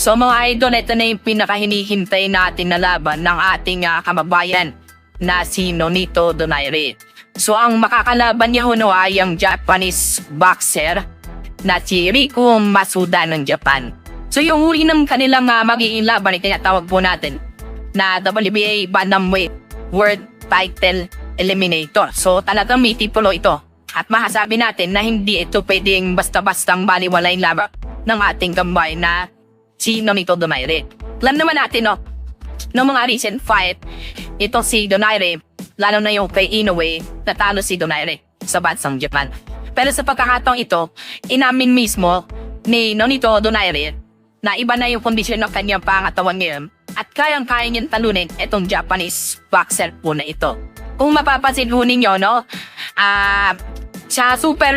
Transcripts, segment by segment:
So mga idol, ito na yung pinakahinihintay natin na laban ng ating kababayan na si Nonito Donaire. So ang makakalaban niya ho ay ang Japanese boxer na si Riku Masuda ng Japan. So yung huli ng kanilang magiging laban ay tinatawag po natin na WBA Bantamweight World Title Eliminator. So talagang may titulo ito. At masasabi natin na hindi ito pwedeng basta-bastang baliwalain laban ng ating gambay na si Nonito Donaire. Alam naman natin, no mga recent fight, itong si Donaire, lalo na yung kay Inoue, natalo si Donaire sa bansang Japan. Pero sa pagkakataong ito, inamin mismo ni Nonito Donaire na iba na yung kondisyon ng kanyang pangatawan ngayon at kayang-kaya niyang talunin itong Japanese boxer po na ito. Kung mapapansin po ninyo, sa super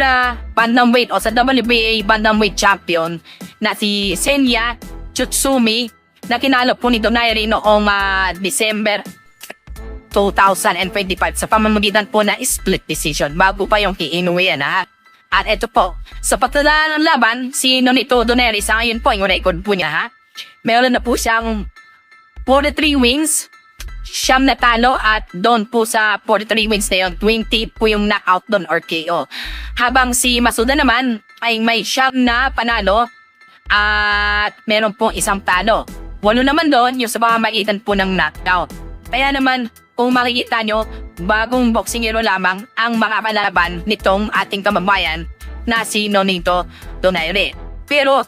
bantamweight o sa WBA bantamweight champion na si Senya Tsutsumi na kinalo po ni Donaire noong December 2025 sa pamamagitan po na split decision bago pa yung kay Inoue At ito po, sa pagtala ng laban, si Nonito Donaire sa ngayon po yung record po niya Meron na po siyang 43 wins, siyam na talo at doon po sa 43 wins na yun, 20 po yung knockout doon or KO. Habang si Masuda naman ay may siyam na panalo at meron pong isang talo. 8 naman doon yung sa pamamagitan po ng knockout. Kaya naman, kung makikita nyo, bagong boxingero lamang ang makakalaban nitong ating kababayan na si Nonito Donaire. Pero,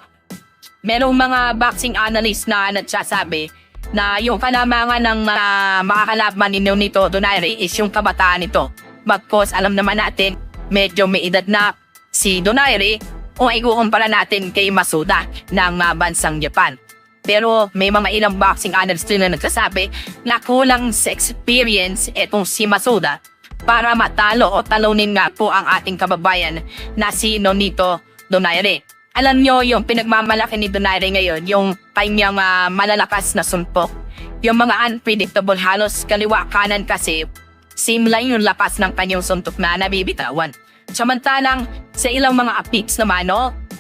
merong mga boxing analyst na nagsasabi na yung kalamangan ng makakalaban ni Nonito Donaire is yung kabataan nito. Bagkos alam naman natin, medyo may edad na si Donaire kung ikukumpara natin kay Masuda ng bansang Japan. Pero may mga ilang boxing analysts na nagsasabi na kulang sa experience itong si Masuda para matalo o talunin nga po ang ating kababayan na si Nonito Donaire. Alam nyo yung pinagmamalaki ni Donaire ngayon, yung kanyang malalakas na suntok, yung mga unpredictable halos kaliwa kanan kasi same lang yung lakas ng kanyang suntok na nabibitawan. Samantalang sa ilang mga peaks naman,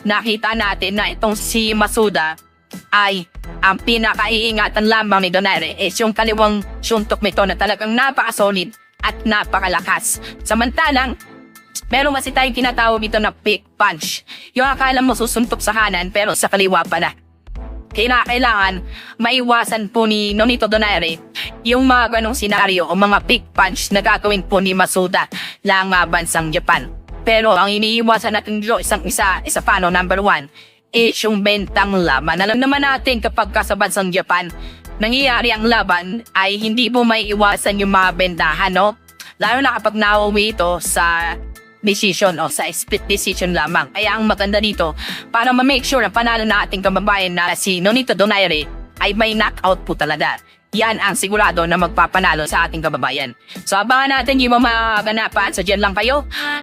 nakita natin na itong si Masuda ay ang pinakaiingatan lamang ni Donaire is yung kaliwang suntok nito na talagang napakasolid at napakalakas. Samantalang, meron kasi tayong tinatawag ito na pick punch. Yung akala mo susuntok sa kanan pero sa kaliwa pala. Kailangan maiwasan po ni Nonito Donaire yung mga ganong senaryo o mga pick punch na gagawin po ni Masuda lang bansang Japan. Pero ang iniiwasan natin dito isa paano, number 1, is yung bentang laban. Alam naman natin kapag sa bansang Japan, nangyayari ang laban ay hindi po may iwasan yung mga bentahan, Lalo na kapag nauwi ito sa decision o sa split decision lamang. Kaya ang maganda dito, para ma-make sure na panalo na ating kababayan na si Nonito Donaire ay may knockout po talaga. Yan ang sigurado na magpapanalo sa ating kababayan. So abangan natin yung mga ganapan. So dyan lang kayo.